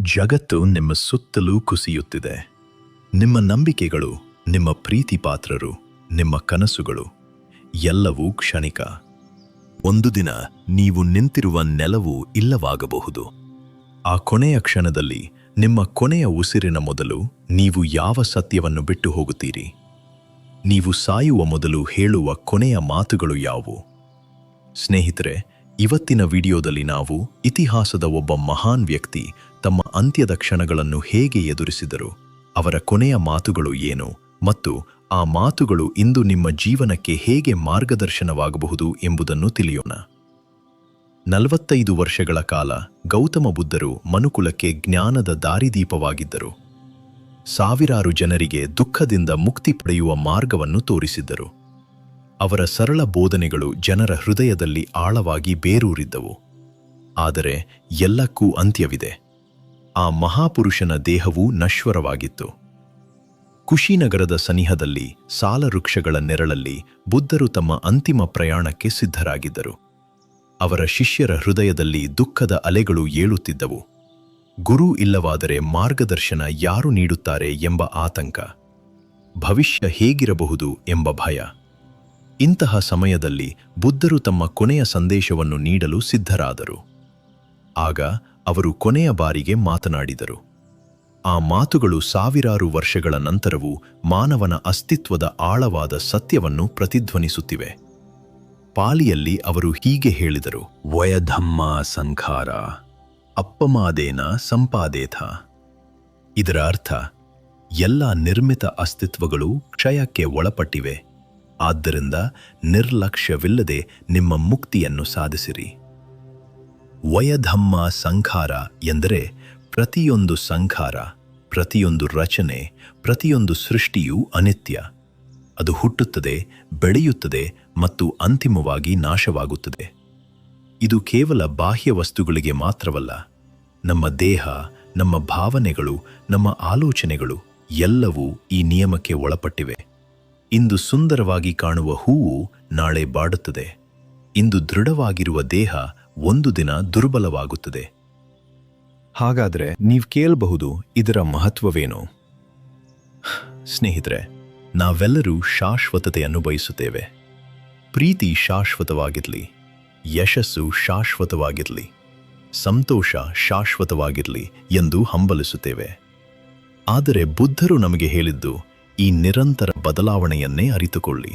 ಜಗತ್ತು ನಿಮ್ಮ ಸುತ್ತಲೂ ಕುಸಿಯುತ್ತಿದೆ. ನಿಮ್ಮ ನಂಬಿಕೆಗಳು, ನಿಮ್ಮ ಪ್ರೀತಿ ಪಾತ್ರರು, ನಿಮ್ಮ ಕನಸುಗಳು ಎಲ್ಲವೂ ಕ್ಷಣಿಕ. ಒಂದು ದಿನ ನೀವು ನಿಂತಿರುವ ನೆಲವು ಇಲ್ಲವಾಗಬಹುದು. ಆ ಕೊನೆಯ ಕ್ಷಣದಲ್ಲಿ, ನಿಮ್ಮ ಕೊನೆಯ ಉಸಿರಿನ ಮೊದಲು ನೀವು ಯಾವ ಸತ್ಯವನ್ನು ಬಿಟ್ಟು ಹೋಗುತ್ತೀರಿ? ನೀವು ಸಾಯುವ ಮೊದಲು ಹೇಳುವ ಕೊನೆಯ ಮಾತುಗಳು ಯಾವುವು? ಸ್ನೇಹಿತರೆ, ಇವತ್ತಿನ ವಿಡಿಯೋದಲ್ಲಿ ನಾವು ಇತಿಹಾಸದ ಒಬ್ಬ ಮಹಾನ್ ವ್ಯಕ್ತಿ ತಮ್ಮ ಅಂತ್ಯದ ಕ್ಷಣಗಳನ್ನು ಹೇಗೆ ಎದುರಿಸಿದರು, ಅವರ ಕೊನೆಯ ಮಾತುಗಳು ಏನು, ಮತ್ತು ಆ ಮಾತುಗಳು ಇಂದು ನಿಮ್ಮ ಜೀವನಕ್ಕೆ ಹೇಗೆ ಮಾರ್ಗದರ್ಶನವಾಗಬಹುದು ಎಂಬುದನ್ನು ತಿಳಿಯೋಣ. 45 ವರ್ಷಗಳ ಕಾಲ ಗೌತಮ ಬುದ್ಧರು ಮನುಕುಲಕ್ಕೆ ಜ್ಞಾನದ ದಾರಿದೀಪವಾಗಿದ್ದರು. ಸಾವಿರಾರು ಜನರಿಗೆ ದುಃಖದಿಂದ ಮುಕ್ತಿ ಪಡೆಯುವ ಮಾರ್ಗವನ್ನು ತೋರಿಸಿದ್ದರು. ಅವರ ಸರಳ ಬೋಧನೆಗಳು ಜನರ ಹೃದಯದಲ್ಲಿ ಆಳವಾಗಿ ಬೇರೂರಿದ್ದವು. ಆದರೆ ಎಲ್ಲಕ್ಕೂ ಅಂತ್ಯವಿದೆ. ಆ ಮಹಾಪುರುಷನ ದೇಹವೂ ನಶ್ವರವಾಗಿತ್ತು. ಕುಶಿನಗರದ ಸನಿಹದಲ್ಲಿ ಸಾಲವೃಕ್ಷಗಳ ನೆರಳಲ್ಲಿ ಬುದ್ಧರು ತಮ್ಮ ಅಂತಿಮ ಪ್ರಯಾಣಕ್ಕೆ ಸಿದ್ಧರಾಗಿದ್ದರು. ಅವರ ಶಿಷ್ಯರ ಹೃದಯದಲ್ಲಿ ದುಃಖದ ಅಲೆಗಳು ಏಳುತ್ತಿದ್ದವು. ಗುರು ಇಲ್ಲವಾದರೆ ಮಾರ್ಗದರ್ಶನ ಯಾರು ನೀಡುತ್ತಾರೆ ಎಂಬ ಆತಂಕ, ಭವಿಷ್ಯ ಹೇಗಿರಬಹುದು ಎಂಬ ಭಯ. ಇಂತಹ ಸಮಯದಲ್ಲಿ ಬುದ್ಧರು ತಮ್ಮ ಕೊನೆಯ ಸಂದೇಶವನ್ನು ನೀಡಲು ಸಿದ್ಧರಾದರು. ಆಗ ಅವರು ಕೊನೆಯ ಬಾರಿಗೆ ಮಾತನಾಡಿದರು. ಆ ಮಾತುಗಳು ಸಾವಿರಾರು ವರ್ಷಗಳ ನಂತರವೂ ಮಾನವನ ಅಸ್ತಿತ್ವದ ಆಳವಾದ ಸತ್ಯವನ್ನು ಪ್ರತಿಧ್ವನಿಸುತ್ತಿವೆ. ಪಾಲಿಯಲ್ಲಿ ಅವರು ಹೀಗೆ ಹೇಳಿದರು: ವಯಧಮ್ಮ ಸಂಖಾರ ಅಪ್ಪಮಾದೇನ ಸಂಪಾದೇಥ. ಇದರ ಅರ್ಥ, ಎಲ್ಲ ನಿರ್ಮಿತ ಅಸ್ತಿತ್ವಗಳು ಕ್ಷಯಕ್ಕೆ ಒಳಪಟ್ಟಿವೆ. ಆದ್ದರಿಂದ ನಿರ್ಲಕ್ಷ್ಯವಿಲ್ಲದೆ ನಿಮ್ಮ ಮುಕ್ತಿಯನ್ನು ಸಾಧಿಸಿರಿ. ವಯಧಮ್ಮ ಸಂಖಾರ ಎಂದರೆ ಪ್ರತಿಯೊಂದು ಸಂಖಾರ, ಪ್ರತಿಯೊಂದು ರಚನೆ, ಪ್ರತಿಯೊಂದು ಸೃಷ್ಟಿಯೂ ಅನಿತ್ಯ. ಅದು ಹುಟ್ಟುತ್ತದೆ, ಬೆಳೆಯುತ್ತದೆ ಮತ್ತು ಅಂತಿಮವಾಗಿ ನಾಶವಾಗುತ್ತದೆ. ಇದು ಕೇವಲ ಬಾಹ್ಯ ವಸ್ತುಗಳಿಗೆ ಮಾತ್ರವಲ್ಲ. ನಮ್ಮ ದೇಹ, ನಮ್ಮ ಭಾವನೆಗಳು, ನಮ್ಮ ಆಲೋಚನೆಗಳು ಎಲ್ಲವೂ ಈ ನಿಯಮಕ್ಕೆ ಒಳಪಟ್ಟಿವೆ. ಇಂದು ಸುಂದರವಾಗಿ ಕಾಣುವ ಹೂವು ನಾಳೆ ಬಾಡುತ್ತದೆ. ಇಂದು ದೃಢವಾಗಿರುವ ದೇಹ ಒಂದು ದಿನ ದುರ್ಬಲವಾಗುತ್ತದೆ. ಹಾಗಾದರೆ ನೀವು ಕೇಳಬಹುದು, ಇದರ ಮಹತ್ವವೇನು? ಸ್ನೇಹಿತರೆ, ನಾವೆಲ್ಲರೂ ಶಾಶ್ವತತೆಯನ್ನು ಬಯಸುತ್ತೇವೆ. ಪ್ರೀತಿ ಶಾಶ್ವತವಾಗಿರಲಿ, ಯಶಸ್ಸು ಶಾಶ್ವತವಾಗಿರಲಿ, ಸಂತೋಷ ಶಾಶ್ವತವಾಗಿರಲಿ ಎಂದು ಹಂಬಲಿಸುತ್ತೇವೆ. ಆದರೆ ಬುದ್ಧರು ನಮಗೆ ಹೇಳಿದ್ದು, ಈ ನಿರಂತರ ಬದಲಾವಣೆಯನ್ನೇ ಅರಿತುಕೊಳ್ಳಿ,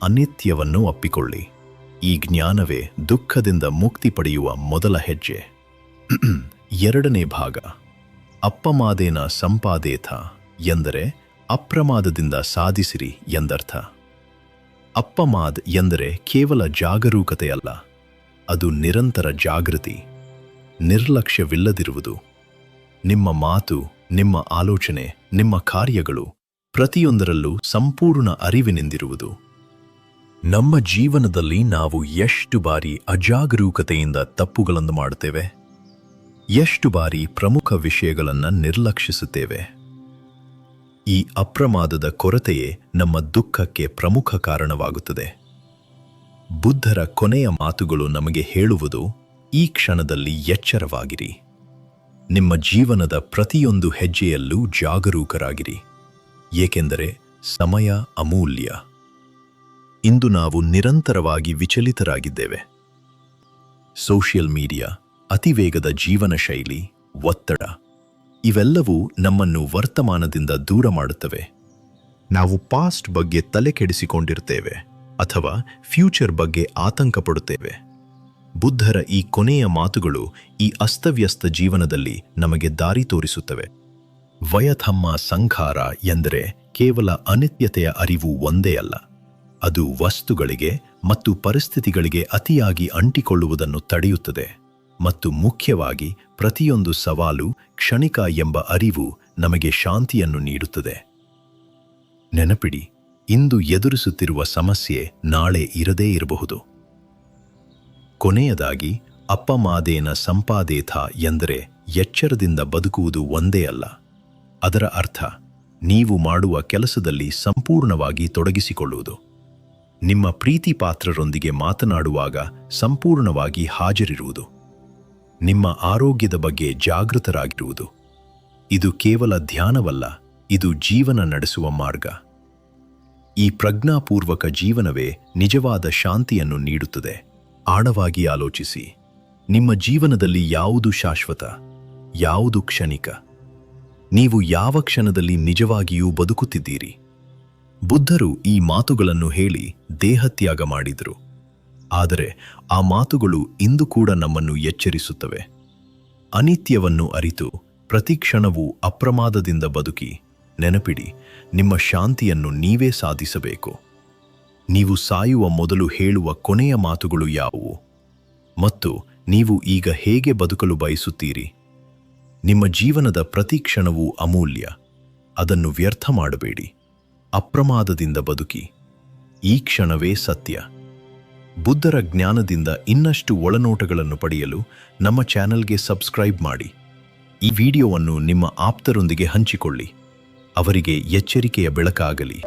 ಅನಿತ್ಯವನ್ನು ಅಪ್ಪಿಕೊಳ್ಳಿ. ಈ ಜ್ಞಾನವೇ ದುಃಖದಿಂದ ಮುಕ್ತಿ ಪಡೆಯುವ ಮೊದಲ ಹೆಜ್ಜೆ. 2ನೇ ಭಾಗ, ಅಪ್ಪಮಾದೇನ ಸಂಪಾದೇಥ ಎಂದರೆ ಅಪ್ರಮಾದದಿಂದ ಸಾಧಿಸಿರಿ ಎಂದರ್ಥ. ಅಪ್ಪಮಾದ್ ಎಂದರೆ ಕೇವಲ ಜಾಗರೂಕತೆಯಲ್ಲ, ಅದು ನಿರಂತರ ಜಾಗೃತಿ, ನಿರ್ಲಕ್ಷ್ಯವಿಲ್ಲದಿರುವುದು. ನಿಮ್ಮ ಮಾತು, ನಿಮ್ಮ ಆಲೋಚನೆ, ನಿಮ್ಮ ಕಾರ್ಯಗಳು ಪ್ರತಿಯೊಂದರಲ್ಲೂ ಸಂಪೂರ್ಣ ಅರಿವಿನಿಂದಿರುವುದು. ನಮ್ಮ ಜೀವನದಲ್ಲಿ ನಾವು ಎಷ್ಟು ಬಾರಿ ಅಜಾಗರೂಕತೆಯಿಂದ ತಪ್ಪುಗಳನ್ನು ಮಾಡುತ್ತೇವೆ? ಎಷ್ಟು ಬಾರಿ ಪ್ರಮುಖ ವಿಷಯಗಳನ್ನು ನಿರ್ಲಕ್ಷಿಸುತ್ತೇವೆ? ಈ ಅಪ್ರಮಾದದ ಕೊರತೆಯೇ ನಮ್ಮ ದುಃಖಕ್ಕೆ ಪ್ರಮುಖ ಕಾರಣವಾಗುತ್ತದೆ. ಬುದ್ಧರ ಕೊನೆಯ ಮಾತುಗಳು ನಮಗೆ ಹೇಳುವುದು, ಈ ಕ್ಷಣದಲ್ಲಿ ಎಚ್ಚರವಾಗಿರಿ. ನಿಮ್ಮ ಜೀವನದ ಪ್ರತಿಯೊಂದು ಹೆಜ್ಜೆಯಲ್ಲೂ ಜಾಗರೂಕರಾಗಿರಿ, ಏಕೆಂದರೆ ಸಮಯ ಅಮೂಲ್ಯ. ಇಂದು ನಾವು ನಿರಂತರವಾಗಿ ವಿಚಲಿತರಾಗಿದ್ದೇವೆ. ಸೋಷಿಯಲ್ ಮೀಡಿಯಾ, ಅತಿವೇಗದ ಜೀವನ ಶೈಲಿ, ಒತ್ತಡ ಇವೆಲ್ಲವೂ ನಮ್ಮನ್ನು ವರ್ತಮಾನದಿಂದ ದೂರ ಮಾಡುತ್ತವೆ. ನಾವು ಪಾಸ್ಟ್ ಬಗ್ಗೆ ತಲೆ ಕೆಡಿಸಿಕೊಂಡಿರ್ತೇವೆ ಅಥವಾ ಫ್ಯೂಚರ್ ಬಗ್ಗೆ ಆತಂಕ ಪಡುತ್ತೇವೆ. ಬುದ್ಧರ ಈ ಕೊನೆಯ ಮಾತುಗಳು ಈ ಅಸ್ತವ್ಯಸ್ತ ಜೀವನದಲ್ಲಿ ನಮಗೆ ದಾರಿ ತೋರಿಸುತ್ತವೆ. ವಯಧಮ್ಮ ಸಂಖಾರ ಎಂದರೆ ಕೇವಲ ಅನಿತ್ಯತೆಯ ಅರಿವು ಒಂದೇ ಅಲ್ಲ, ಅದು ವಸ್ತುಗಳಿಗೆ ಮತ್ತು ಪರಿಸ್ಥಿತಿಗಳಿಗೆ ಅತಿಯಾಗಿ ಅಂಟಿಕೊಳ್ಳುವುದನ್ನು ತಡೆಯುತ್ತದೆ ಮತ್ತು ಮುಖ್ಯವಾಗಿ ಪ್ರತಿಯೊಂದು ಸವಾಲು ಕ್ಷಣಿಕ ಎಂಬ ಅರಿವು ನಮಗೆ ಶಾಂತಿಯನ್ನು ನೀಡುತ್ತದೆ. ನೆನಪಿಡಿ, ಇಂದು ಎದುರಿಸುತ್ತಿರುವ ಸಮಸ್ಯೆ ನಾಳೆ ಇರದೇ ಇರಬಹುದು. ಕೊನೆಯದಾಗಿ, ಅಪ್ಪಮಾದೇನ ಸಂಪಾದೇಥ ಎಂದರೆ ಎಚ್ಚರದಿಂದ ಬದುಕುವುದು ಒಂದೇ ಅಲ್ಲ. ಅದರ ಅರ್ಥ, ನೀವು ಮಾಡುವ ಕೆಲಸದಲ್ಲಿ ಸಂಪೂರ್ಣವಾಗಿ ತೊಡಗಿಸಿಕೊಳ್ಳುವುದು. ನಿಮ್ಮ ಪ್ರೀತಿ ಪಾತ್ರರೊಂದಿಗೆ ಮಾತನಾಡುವಾಗ ಸಂಪೂರ್ಣವಾಗಿ ಹಾಜರಿರುವುದು. ನಿಮ್ಮ ಆರೋಗ್ಯದ ಬಗ್ಗೆ ಜಾಗೃತರಾಗಿರುವುದು. ಇದು ಕೇವಲ ಧ್ಯಾನವಲ್ಲ, ಇದು ಜೀವನ ನಡೆಸುವ ಮಾರ್ಗ. ಈ ಪ್ರಜ್ಞಾಪೂರ್ವಕ ಜೀವನವೇ ನಿಜವಾದ ಶಾಂತಿಯನ್ನು ನೀಡುತ್ತದೆ. ಆಳವಾಗಿ ಆಲೋಚಿಸಿ, ನಿಮ್ಮ ಜೀವನದಲ್ಲಿ ಯಾವುದು ಶಾಶ್ವತ, ಯಾವುದು ಕ್ಷಣಿಕ? ನೀವು ಯಾವ ಕ್ಷಣದಲ್ಲಿ ನಿಜವಾಗಿಯೂ ಬದುಕುತ್ತಿದ್ದೀರಿ? ಬುದ್ಧರು ಈ ಮಾತುಗಳನ್ನು ಹೇಳಿ ದೇಹತ್ಯಾಗ ಮಾಡಿದರು. ಆದರೆ ಆ ಮಾತುಗಳು ಇಂದು ಕೂಡ ನಮ್ಮನ್ನು ಎಚ್ಚರಿಸುತ್ತವೆ. ಅನಿತ್ಯವನ್ನು ಅರಿತು ಪ್ರತಿ ಕ್ಷಣವೂ ಅಪ್ರಮಾದದಿಂದ ಬದುಕಿ. ನೆನಪಿಡಿ, ನಿಮ್ಮ ಶಾಂತಿಯನ್ನು ನೀವೇ ಸಾಧಿಸಬೇಕು. ನೀವು ಸಾಯುವ ಮೊದಲು ಹೇಳುವ ಕೊನೆಯ ಮಾತುಗಳು ಯಾವುವು? ಮತ್ತು ನೀವು ಈಗ ಹೇಗೆ ಬದುಕಲು ಬಯಸುತ್ತೀರಿ? ನಿಮ್ಮ ಜೀವನದ ಪ್ರತಿ ಕ್ಷಣವೂ ಅಮೂಲ್ಯ. ಅದನ್ನು ವ್ಯರ್ಥ ಮಾಡಬೇಡಿ. ಅಪ್ರಮಾದದಿಂದ ಬದುಕಿ. ಈ ಕ್ಷಣವೇ ಸತ್ಯ. ಬುದ್ಧರ ಜ್ಞಾನದಿಂದ ಇನ್ನಷ್ಟು ಒಳನೋಟಗಳನ್ನು ಪಡೆಯಲು ನಮ್ಮ ಚಾನೆಲ್ಗೆ ಸಬ್ಸ್ಕ್ರೈಬ್ ಮಾಡಿ. ಈ ವಿಡಿಯೋವನ್ನು ನಿಮ್ಮ ಆಪ್ತರೊಂದಿಗೆ ಹಂಚಿಕೊಳ್ಳಿ. ಅವರಿಗೆ ಎಚ್ಚರಿಕೆಯ ಬೆಳಕಾಗಲಿ.